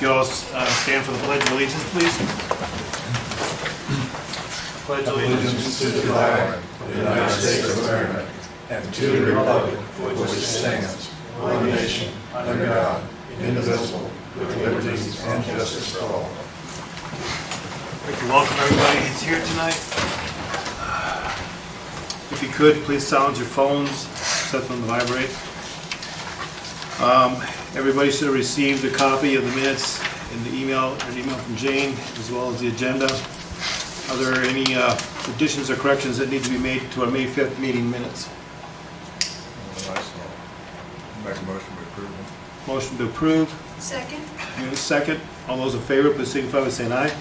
You all stand for the Pledge of Allegiance, please. Pledge Allegiance to the flag of the United States of America and to the republic for which it stands, one nation, under God, indivisible, with liberty and justice for all. I'd like to welcome everybody who's here tonight. If you could, please silence your phones, set them to vibrate. Everybody should have received a copy of the minutes in the email, an email from Jane, as well as the agenda. Are there any additions or corrections that need to be made to our May 5th meeting minutes? Make a motion to approve. Motion to approve. Second. Second. All those in favor, please signify by saying aye.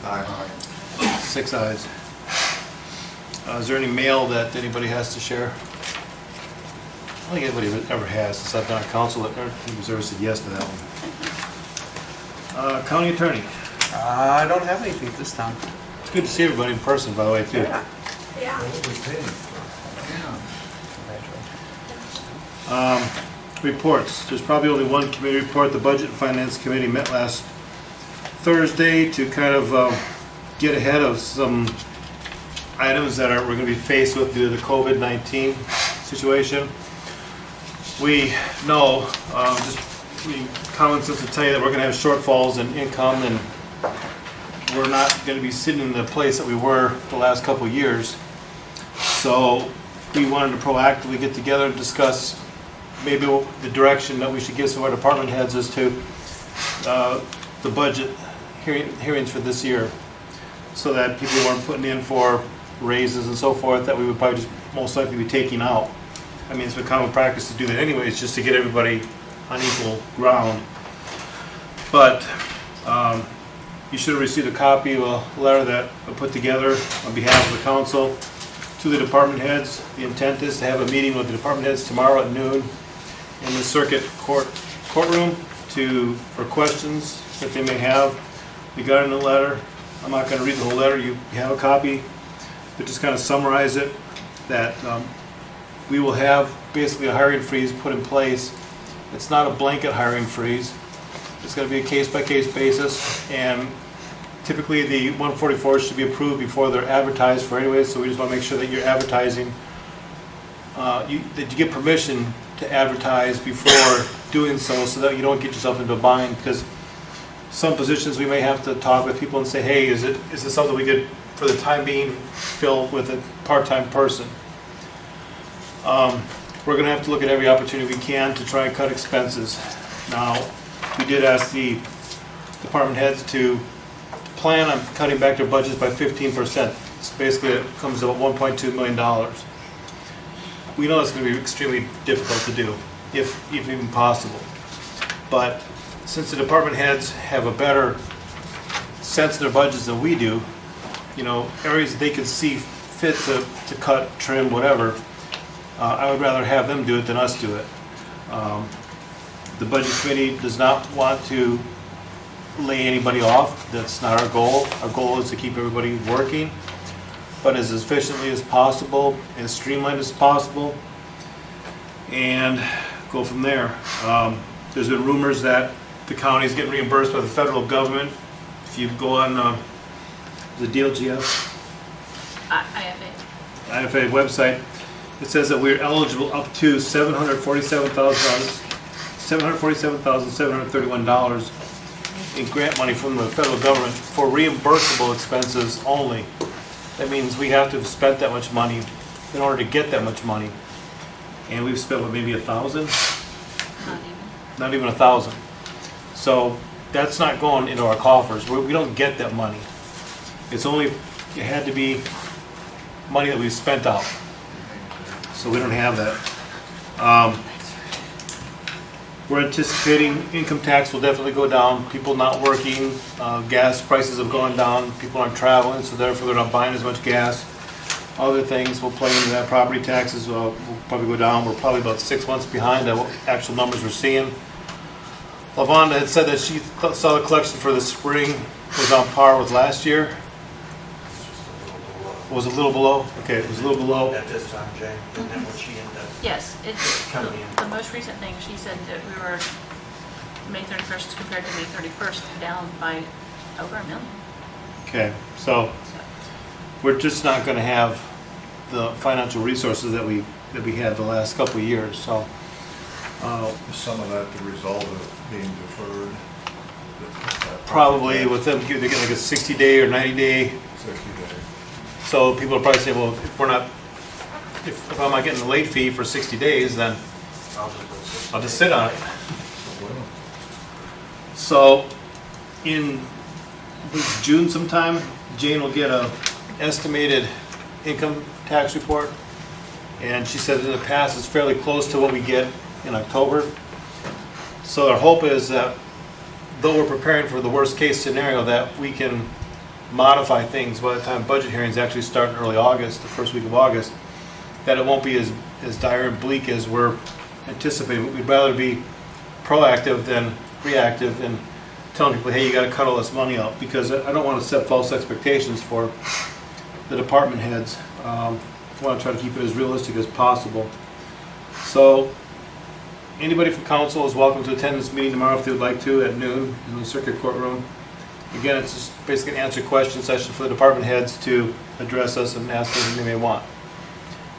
Aye. 6 ayes. Is there any mail that anybody has to share? I don't think anybody ever has, since I've been on council, that who's ever said yes to that one. County Attorney. I don't have anything at this time. It's good to see everybody in person, by the way, too. Yeah. Reports. There's probably only one committee report. The Budget and Finance Committee met last Thursday to kind of get ahead of some items that we're going to be faced with due to the COVID-19 situation. We know, common sense will tell you that we're going to have shortfalls in income, and we're not going to be sitting in the place that we were the last couple of years. So we wanted to proactively get together and discuss maybe the direction that we should give some of our department heads as to the budget hearings for this year, so that people weren't putting in for raises and so forth that we would probably just most likely be taking out. I mean, it's been common practice to do that anyways, just to get everybody on equal ground. But you should have received a copy of a letter that I put together on behalf of the council to the department heads. The intent is to have a meeting with the department heads tomorrow at noon in the circuit courtroom for questions that they may have regarding the letter. I'm not going to read the whole letter. You have a copy, but just kind of summarize it, that we will have basically a hiring freeze put in place. It's not a blanket hiring freeze. It's going to be a case-by-case basis, and typically the 144s should be approved before they're advertised for anyway, so we just want to make sure that you're advertising, that you get permission to advertise before doing so that you don't get yourself into a bind, because some positions we may have to talk with people and say, hey, is this something we could, for the time being, fill with a part-time person? We're going to have to look at every opportunity we can to try and cut expenses. Now, we did ask the department heads to plan on cutting back their budgets by 15%. So basically, it comes to about $1.2 million. We know it's going to be extremely difficult to do, if even possible. But since the department heads have a better sense of their budgets than we do, areas that they can see fit to cut, trim, whatever, I would rather have them do it than us do it. The budget committee does not want to lay anybody off. That's not our goal. Our goal is to keep everybody working, but as efficiently as possible, as streamlined as possible, and go from there. There's been rumors that the county is getting reimbursed by the federal government. If you go on the DLGF, IFA website, it says that we're eligible up to $747,731 in grant money from the federal government for reimbursable expenses only. That means we have to have spent that much money in order to get that much money. And we've spent, maybe 1,000? Not even 1,000. So that's not going into our coffers. We don't get that money. It had to be money that we've spent out. So we don't have that. We're anticipating income tax will definitely go down. People not working, gas prices have gone down. People aren't traveling, so therefore they're not buying as much gas. Other things will play into that. Property taxes will probably go down. We're probably about 6 months behind on what actual numbers we're seeing. LaVonda had said that she saw the collection for the spring was on par with last year. Was it a little below? Okay, it was a little below. At this time, Jane, and then what she ended up Yes, it's coming in. the most recent thing. She said that we were May 31st compared to May 31st, down by over $1 million. Okay, so So, we're just not gonna have the financial resources that we had the last couple of years, so. Is some of that the result of being deferred? Probably with them, they get like a 60-day or 90-day, 60 days. so people will probably say, well, if I'm not getting a late fee for 60 days, then I'll just sit on it. Well, So, in June sometime, Jane will get a estimated income tax report, and she said in the past it's fairly close to what we get in October. So our hope is that though we're preparing for the worst case scenario, that we can modify things by the time budget hearings actually start in early August, the first week of August, that it won't be as dire and bleak as we're anticipating. We'd rather be proactive than reactive and telling people, hey, you got to cut all this money out, because I don't want to set false expectations for the department heads. I want to try to keep it as realistic as possible. So anybody from council is welcome to attend this meeting tomorrow if they would like to at noon in the circuit courtroom. Again, it's just basically an answer question session for the department heads to address us and ask anything they may want.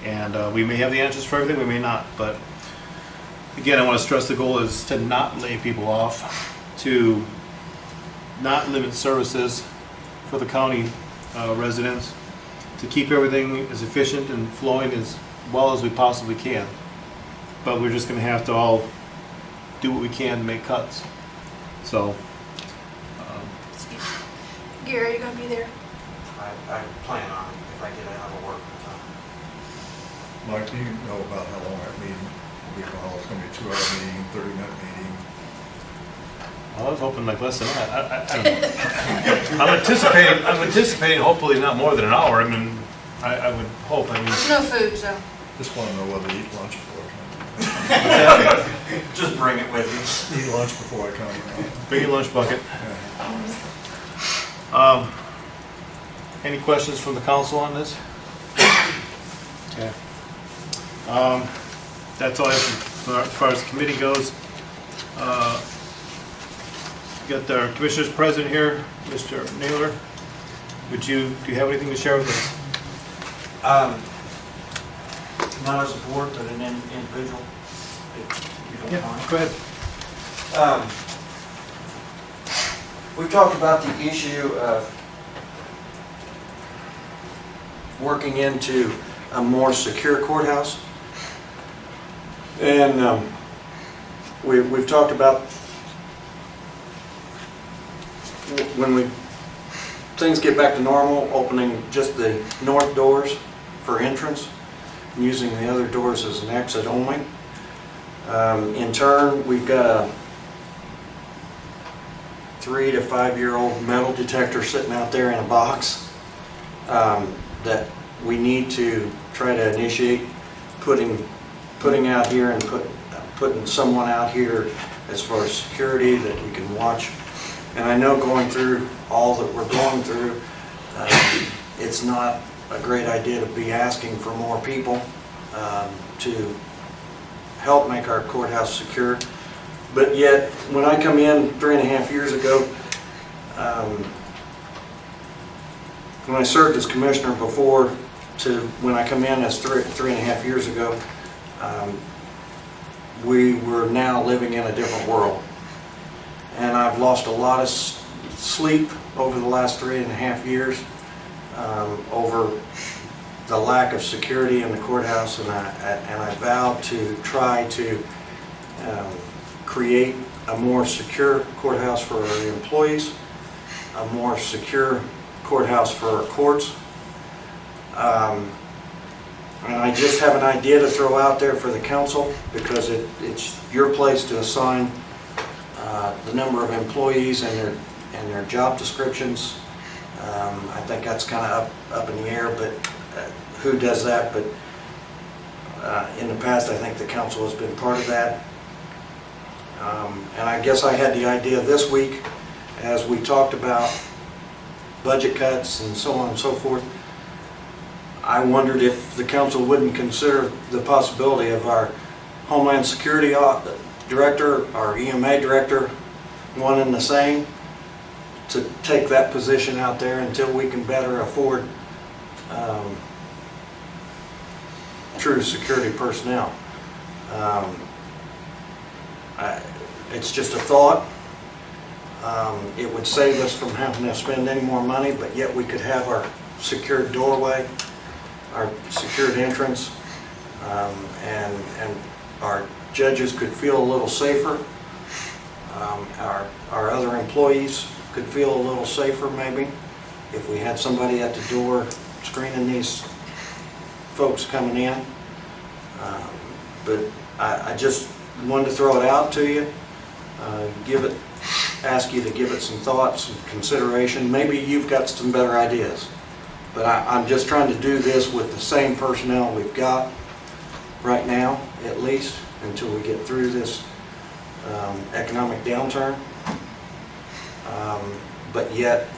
And we may have the answers for everything, we may not, but again, I want to stress the goal is to not lay people off, to not limit services for the county residents, to keep everything as efficient and flowing as well as we possibly can. But we're just going to have to all do what we can to make cuts. So, Gary, are you going to be there? I plan on it if I get out of work. Mike, do you know about how long that meeting will be? Well, it's going to be a 2-hour meeting, 30-minute meeting. I was hoping like less than that. I don't know. I'm anticipating hopefully not more than an hour. I mean, I would hope. I mean, There's no food, so. Just want to know whether to eat lunch before I come. Just bring it with you. Eat lunch before I come. bring your lunch bucket. Yeah. Any questions from the council on this? Okay. That's all I have as far as the committee goes. Got our commissioners present here, Mr. Naylor. Do you have anything to share with us? Not as a board, but an individual, if you don't mind. Go ahead. We've talked about the issue of working into a more secure courthouse. And we've talked about when things get back to normal, opening just the north doors for entrance, and using the other doors as an exit only. In turn, we've got a 3 to 5 year old metal detector sitting out there in a box that we need to try to initiate putting out here and putting someone out here as far as security that we can watch. And I know going through all that we're going through, it's not a great idea to be asking for more people to help make our courthouse secure. But yet, when I come in 3.5 years ago, when I served as commissioner before to when I come in as 3.5 years ago, we were now living in a different world. And I've lost a lot of sleep over the last 3.5 years over the lack of security in the courthouse, and I vowed to try to create a more secure courthouse for our employees, a more secure courthouse for our courts. And I just have an idea to throw out there for the council, because it's your place to assign the number of employees and their job descriptions. I think that's kind of up in the air, but who does that? But in the past, I think the council has been part of that. And I guess I had the idea this week, as we talked about budget cuts and so on and so forth, I wondered if the council wouldn't consider the possibility of our Homeland Security director, our EMA director, one and the same, to take that position out there until we can better afford true security personnel. It's just a thought. It would save us from having to spend any more money, but yet we could have our secured doorway, our secured entrance, and our judges could feel a little safer. Our other employees could feel a little safer maybe if we had somebody at the door screening these folks coming in. But I just wanted to throw it out to you, ask you to give it some thought, some consideration. Maybe you've got some better ideas, but I'm just trying to do this with the same personnel we've got right now, at least, until we get through this economic downturn. But yet,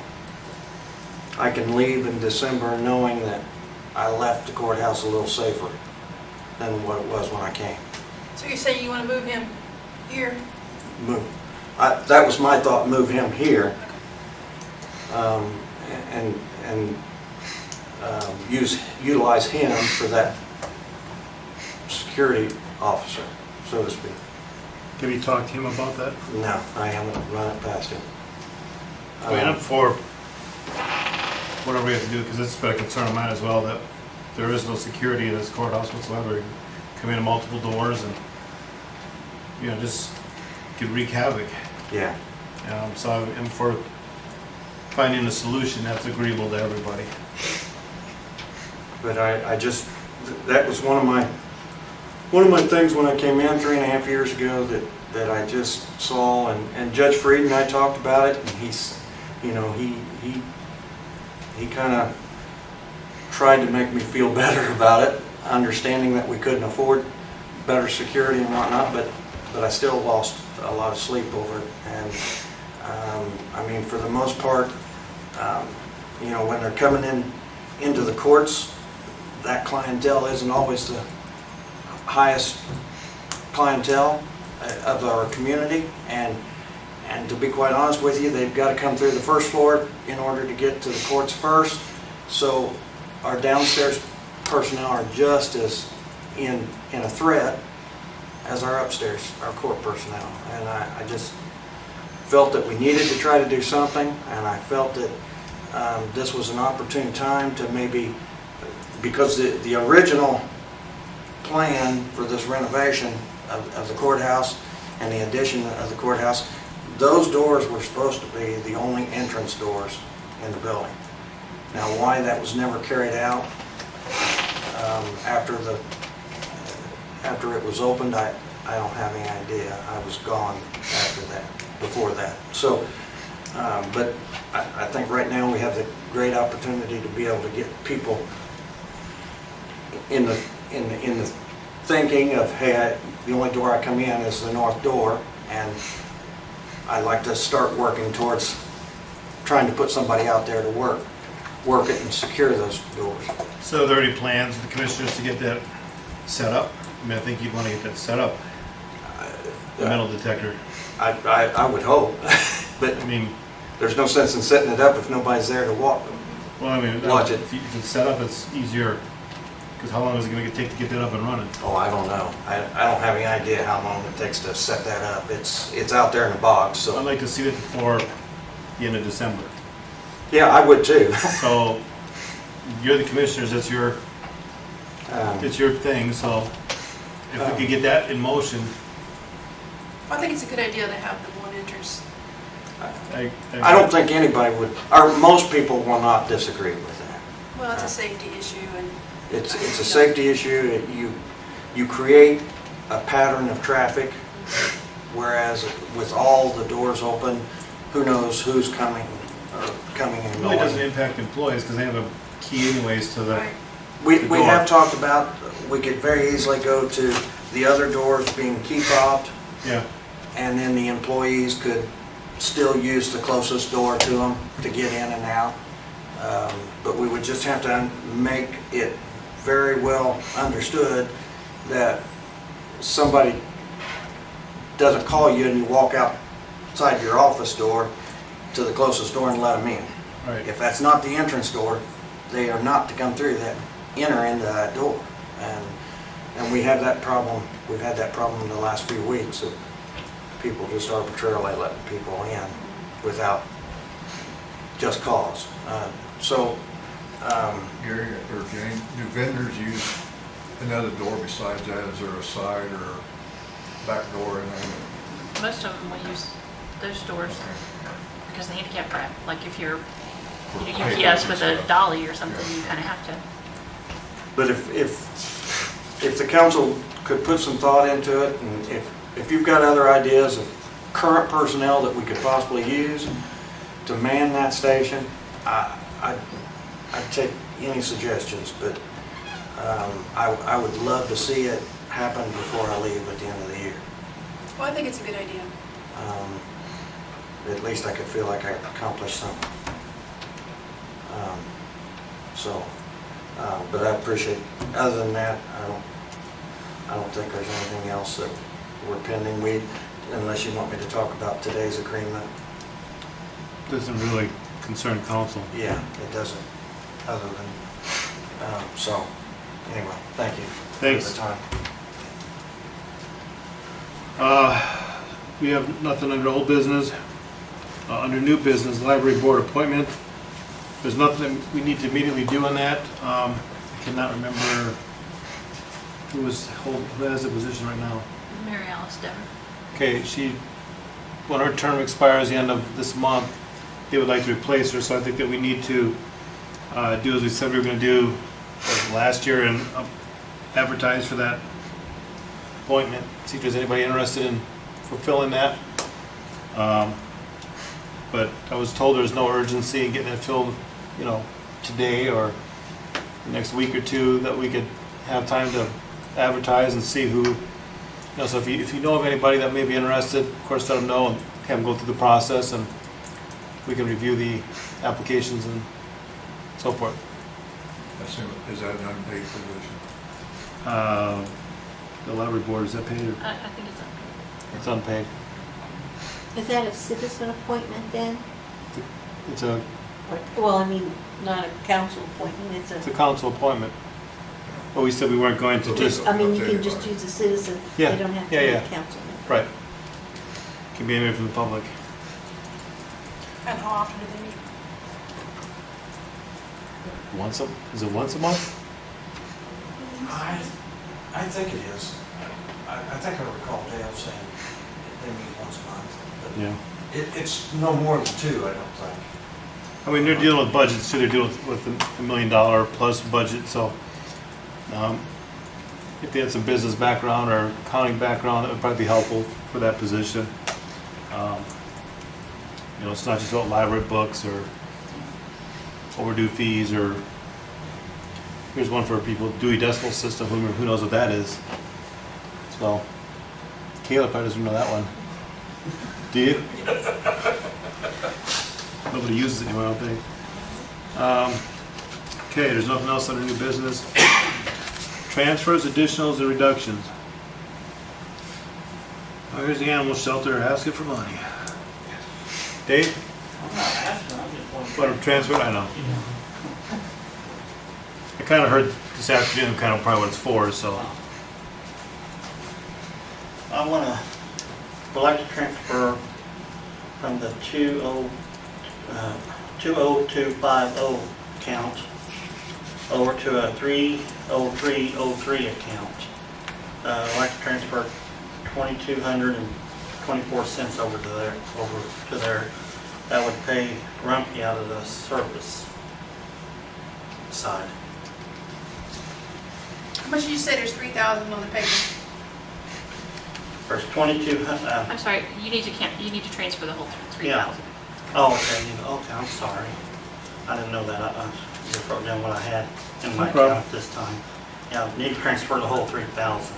I can leave in December knowing that I left the courthouse a little safer than what it was when I came. So you're saying you want to move him here? That was my thought, move him here, and utilize him for that security officer, so to speak. Have you talked to him about that? No, I haven't run it past him. I mean, I'm for whatever we have to do, because it's been a concern of mine as well, that there is no security in this courthouse whatsoever. You come in multiple doors and, you know, just could wreak havoc. Yeah. So I'm for finding a solution that's agreeable to everybody. But I just, that was one of my things when I came in 3.5 years ago that I just saw, and Judge Fried and I talked about it, and he's, you know, he kind of tried to make me feel better about it, understanding that we couldn't afford better security and whatnot, but I still lost a lot of sleep over it. And I mean, for the most part, you know, when they're coming into the courts, that clientele isn't always the highest clientele of our community, and to be quite honest with you, they've got to come through the first floor in order to get to the courts first. So our downstairs personnel are just as in a threat as our upstairs, our court personnel. And I just felt that we needed to try to do something, and I felt that this was an opportune time to maybe, because the original plan for this renovation of the courthouse and the addition of the courthouse, those doors were supposed to be the only entrance doors in the building. Now, why that was never carried out after it was opened, I don't have any idea. I was gone after that, before that. So, but I think right now we have the great opportunity to be able to get people in the thinking of, hey, the only door I come in is the north door, and I'd like to start working towards trying to put somebody out there to work it and secure those doors. So are there any plans with the commissioners to get that set up? I mean, I think you'd want to get that set up, the metal detector. I would hope, but I mean, there's no sense in setting it up if nobody's there to watch it. If it's set up, it's easier, because how long is it going to take to get that up and running? Oh, I don't know. I don't have any idea how long it takes to set that up. It's out there in a box. So I'd like to see it before the end of December. yeah, I would too. So you're the commissioners, it's your thing, so if we could get that in motion. I think it's a good idea to have the one entrance. I don't think anybody would, or most people will not disagree with that. Well, it's a safety issue, and It's a safety issue. You create a pattern of traffic, whereas with all the doors open, who knows who's coming and It going. really doesn't impact employees, because they have a key anyways to the, right. We the door. have talked about, we could very easily go to the other doors being key fobbed, yeah. and then the employees could still use the closest door to them to get in and out. But we would just have to make it very well understood that somebody doesn't call you and you walk outside your office door to the closest door and let them in. Right. If that's not the entrance door, they are not to come through that, enter into that door. And we have that problem, we've had that problem in the last few weeks of people just arbitrarily letting people in without just cause. Gary or Jane, do vendors use another door besides that? Is there a side or back door in there? Most of them will use those doors because the handicap ramp, like if you're UPS with a dolly or something, you kind of have to. But if the council could put some thought into it, and if you've got other ideas of current personnel that we could possibly use to man that station, I'd take any suggestions, but I would love to see it happen before I leave at the end of the year. Well, I think it's a good idea. At least I could feel like I accomplished something. But I appreciate, other than that, I don't think there's anything else that we're pending. Unless you want me to talk about today's agreement. Doesn't really concern council. Yeah, it doesn't, other than, anyway, thank you. Thanks. For the time. We have nothing under old business. Under new business, library board appointment. There's nothing that we need to immediately do on that. I cannot remember who has the position right now. Mary Alice Dever. Okay, when her term expires the end of this month, they would like to replace her, so I think that we need to do as we said we were going to do last year and advertise for that appointment. See if there's anybody interested in fulfilling that. But I was told there's no urgency in getting it filled, today or the next week or two, that we could have time to advertise and see who. So if you know of anybody that may be interested, of course, let them know and have them go through the process, and we can review the applications and so forth. Is that an unpaid position? The library board, is that paid or? I think it's okay. It's unpaid. Is that a citizen appointment then? It's a Well, I mean, not a council appointment, it's a council appointment. But we said we weren't going to just, I mean, you can just use a citizen. Yeah, They don't have to yeah, be a yeah. councilman. right. Can be anybody from the public. And how often do they meet? Is it once a month? I think it is. I think I recall Dale saying they meet once a month. But Yeah. it's no more than two, I don't think. I mean, they're dealing with budgets too. They're dealing with $1 million plus budget. So, if they had some business background or accounting background, that would probably be helpful for that position. It's not just about library books or overdue fees, or here's one for people, Dewey Decimal System. Who knows what that is? So, Caleb probably doesn't know that one. Do you? Nobody uses it anymore, I don't think. Okay, there's nothing else under new business. Transfers, additionals, and reductions. Oh, here's the animal shelter asking for money. Dave? I'm not asking, I'm just wondering. What, a transfer? I know. I kind of heard this afternoon kind of probably what it's for, so. I would like to transfer from the 20250 account over to a 30303 account. I'd like to transfer 2,224 cents over to there. That would pay Rumpke out of the service side. How much did you say? There's 3,000 on the paper. There's 2,200. I'm sorry, you need to transfer the whole 3,000. Oh, okay, I'm sorry. I didn't know that. I just wrote down what I had in my No problem. account this time. Yeah, I need to transfer the whole 3,000.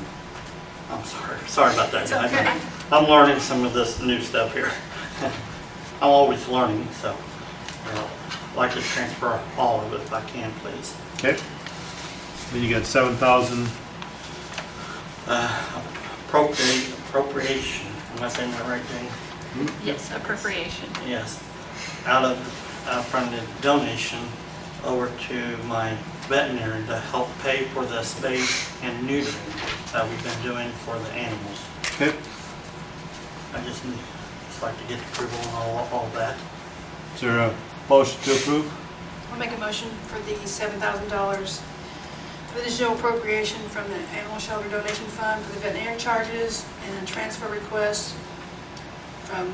I'm sorry about that, It's guys. okay. I'm learning some of this new stuff here. I'm always learning, so I'd like to transfer all of it if I can, please. Okay. Then you got 7,000. Appropriation, Am I saying that right, Jane? Yes, appropriation. Yes. Out of, from the donation over to my veterinary to help pay for the spay and neutering that we've been doing for the animals. Okay, I just like to get approval on all that. is there a motion to approve? I'll make a motion for the $7,000 for additional appropriation from the Animal Shelter Donation Fund for the veterinary charges and a transfer request from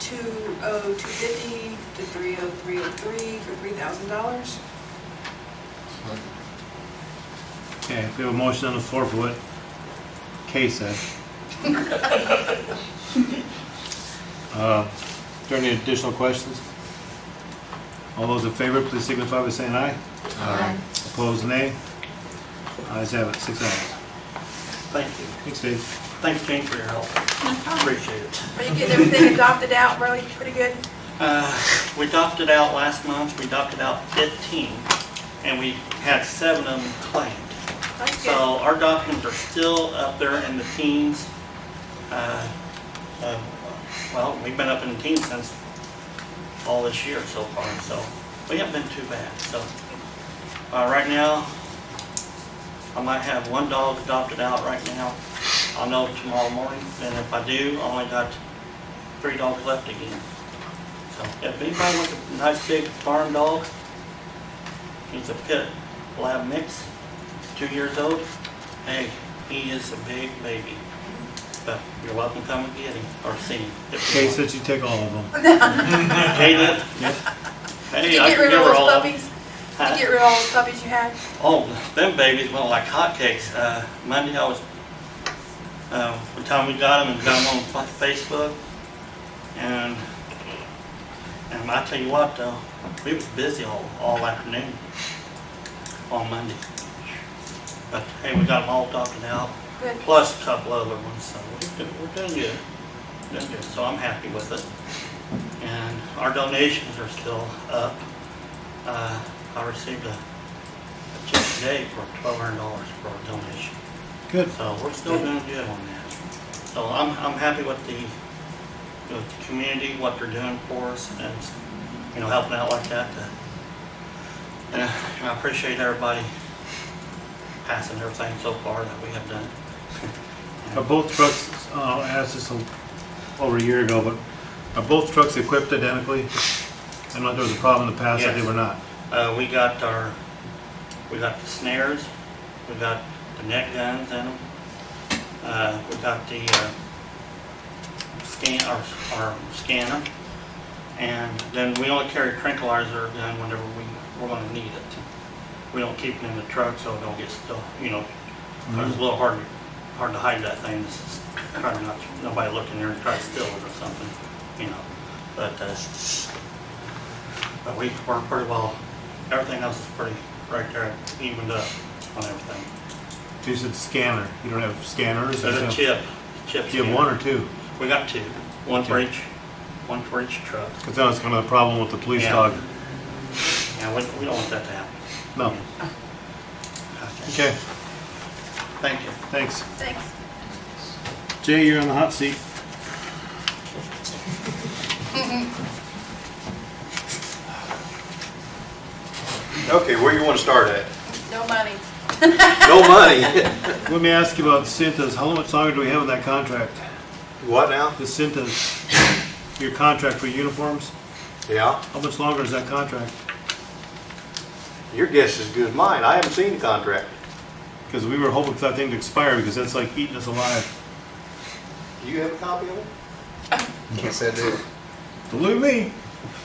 20250 to 30303 for $3,000. Okay, we have a motion on the floor for what Kay said. Are there any additional questions? All those in favor, please signify by saying aye. Aye. Opposed, nay. Ayes have it, 6 ayes. Thank you. Thanks, Dave. Thanks, Jane, for your help. Appreciate it. Are you getting everything adopted out really pretty good? We adopted out last month. We adopted out 15, and we had 7 of them claimed. That's So good. our documents are still up there in the teens. Well, we've been up in the teens since all this year so far, so we haven't been too bad. So right now, I might have 1 dog adopted out right now. I'll know tomorrow morning, and if I do, I only got 3 dogs left again. So if anybody wants a nice big farm dog, he's a pit lab mix, 2 years old. Hey, he is a big baby. But you're welcome to come and get him or see him. if you Kay want. said you take all of them. Kay did? Yep. Hey, Did you I get can rid give of her those all of them. puppies? Huh? Did you get rid of all those puppies you had? Oh, them babies went like hotcakes. Monday I was, the time we got them and got them on Facebook, and I tell you what though, we was busy all afternoon on Monday. But hey, we got them all adopted out, Good. plus a couple other ones, so we're doing good. Doing good, so I'm happy with it. And our donations are still up. I received a check today for $1,200 for a donation. Good. So we're still doing good on that. So I'm happy with the community, what they're doing for us, and helping out like that. And I appreciate everybody passing everything so far that we have done. Are both trucks, I asked this over a year ago, but are both trucks equipped identically? I know there was a problem in the past that they Yes. were not. We got the snares, we got the net guns in them, we got the our scanner, and then we only carry tranquilizer gun whenever we're going to need it. We don't keep it in the truck so it don't get stuck. It's a little hard to hide that thing. It's trying not nobody look in there and try to steal it or something. But we're pretty well. Everything else is pretty right there, evened up on everything. You said scanner. You don't have scanners? There's a chip. Do you have 1 or 2? We got 2. One for each truck. Because that was kind of the problem with the police Yeah. dog. Yeah, we don't want that to happen. No. Okay, Thank you. thanks. Thanks. Jay, you're on the hot seat. Okay, where you want to start at? No money. No money. Let me ask you about Cintas. How much longer do we have in that contract? What now? The Cintas, your contract for uniforms, Yeah, how much longer is that contract? your guess is as good as mine. I haven't seen the contract. Because we were hoping for that thing to expire because that's like eating us alive. Do you have a copy of it? Can't say I do. Believe me.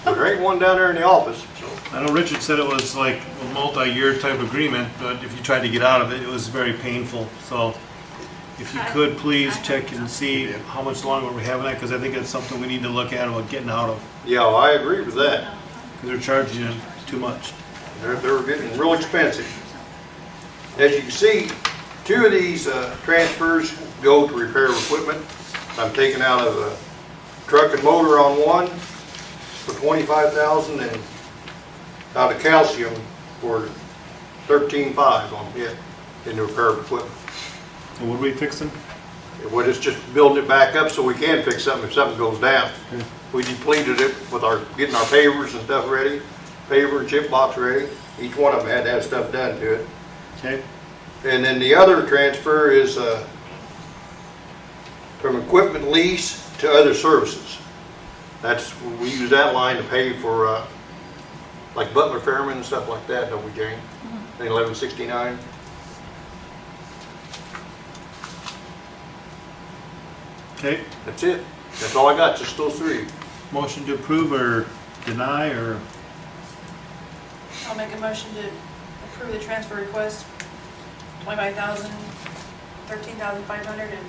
There ain't one down there in the office, so. I know Richard said it was like a multi-year type agreement, but if you tried to get out of it, it was very painful. So if you could, please check and see how much longer we're having that, because I think that's something we need to look at about getting out of. Yeah, I agree with that. Because they're charging you too much. They're getting real expensive. As you can see, 2 of these transfers go to repair equipment. I'm taking out of a truck and motor on one for $25,000 and out of calcium for $13,500 on it in the repair of equipment. And what are we fixing? We're just building it back up so we can fix something if something goes down. Okay. We depleted it with getting our pavers and stuff ready, paver and chip box ready. Each one of them had to have stuff done to it. Okay, And then the other transfer is from equipment lease to other services. We use that line to pay for like Butler Fairman and stuff like that, don't we, Jane? 1169. okay. That's it. That's all I got, just those three. Motion to approve or deny, or, I'll make a motion to approve the transfer request, 25,000, 13,500, and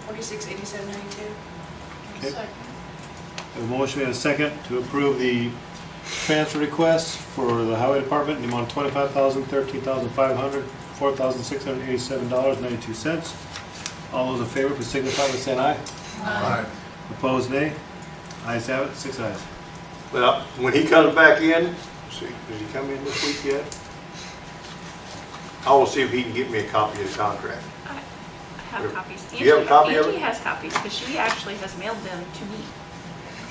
4687.92. Okay. Second. a motion and a second to approve the transfer request for the highway department in the amount of $25,000, $13,500, $4,687.92. All those in favor, please signify by saying aye. Aye. Opposed, nay. Ayes have it, 6 ayes. Well, when he comes back in, see, does he come in this week yet? I will see if he can get me a copy of the contract. I have copies. Do you have a copy of it? Angie has copies, because she actually has mailed them to me.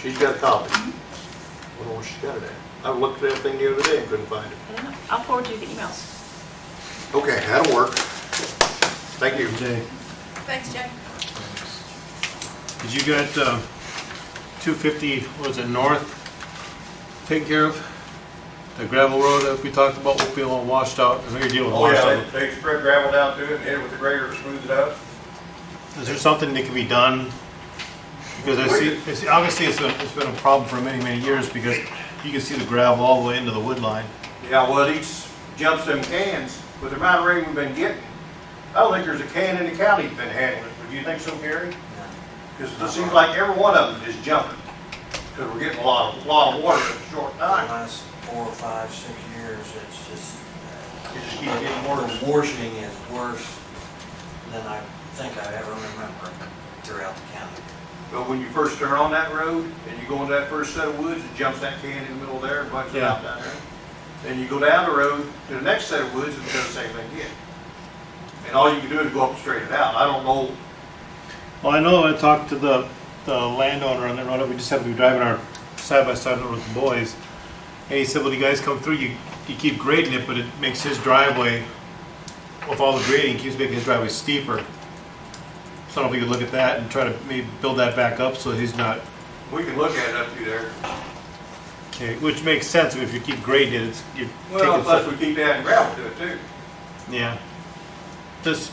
She's got a copy. I don't know where she's got it at. I looked at that thing the other day and couldn't find it. I don't know. I'll forward you the emails. Okay, that'll work. Thank you. Jay, Thanks, Jay. did you get 250, what is it, north taken care of? The gravel road that we talked about will be all washed out. I know you're dealing with Oh, washed yeah, out. they spread gravel down to it and hit it with the grader to smooth it out. Is there something that can be done? Because obviously it's been a problem for many, many years because you can see the gravel all the way into the wood line. Yeah, well, it eats, jumps them cans. With the amount of rain we've been getting, I don't think there's a can in the county that's been handling it. Do you think so, Gary? Because it seems like every one of them is jumping. Because we're getting a lot of water in a short The time. last 4 or 5, 6 years, it's just, It just keeps getting worse. the washing is worse than I think I ever remember throughout the county. But when you first turn on that road and you go into that first set of woods, it jumps that can in the middle there and bunches it out down there. Then you go down the road to the next set of woods and it does the same thing again. And all you can do is go up and straighten it out. I don't know. Well, I know I talked to the landowner on the road. We just happened to be driving our side-by-side road with the boys. And he said, well, you guys come through, you keep grading it, but it makes his driveway, with all the grading, keeps making his driveway steeper. So I don't know if we could look at that and try to maybe build that back up so he's not, We can look at it up through there. okay, which makes sense if you keep grading it, you're Well, taking plus stuff. we keep adding gravel to it too. Yeah. Just,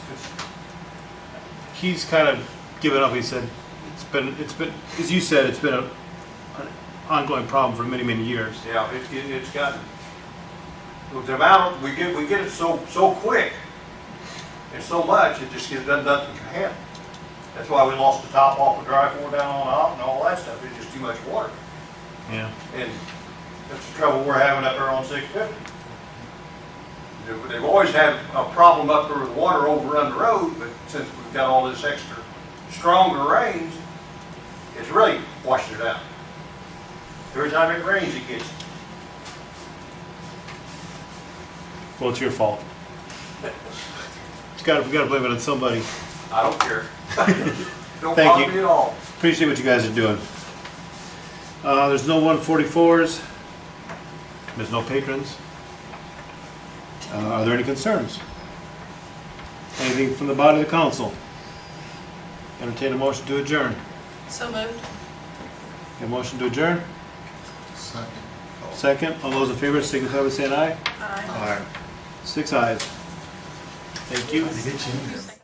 he's kind of given up. He said, it's been, as you said, it's been an ongoing problem for many, many years. Yeah, it's gotten, with the amount, we get it so quick and so much, it just gets done nothing can handle. That's why we lost the top off of Dry 4 down on up and all that stuff. It's just too much water. Yeah. And that's the trouble we're having up there on 650. They've always had a problem up there with water overrun the road, but since we've got all this extra stronger rains, it's really washed it out. Every time it rains, it gets. Well, it's your fault. We got to blame it on somebody. I don't care. Don't Thank bother you. me at all. Appreciate what you guys are doing. There's no 144s. There's no patrons. Are there any concerns? Anything from the body of the council? Entertain a motion to adjourn. So moved. A motion to adjourn? Second. Second. All those in favor signify by saying aye. Aye. Aye. 6 ayes. Thank you. Did he get you in there?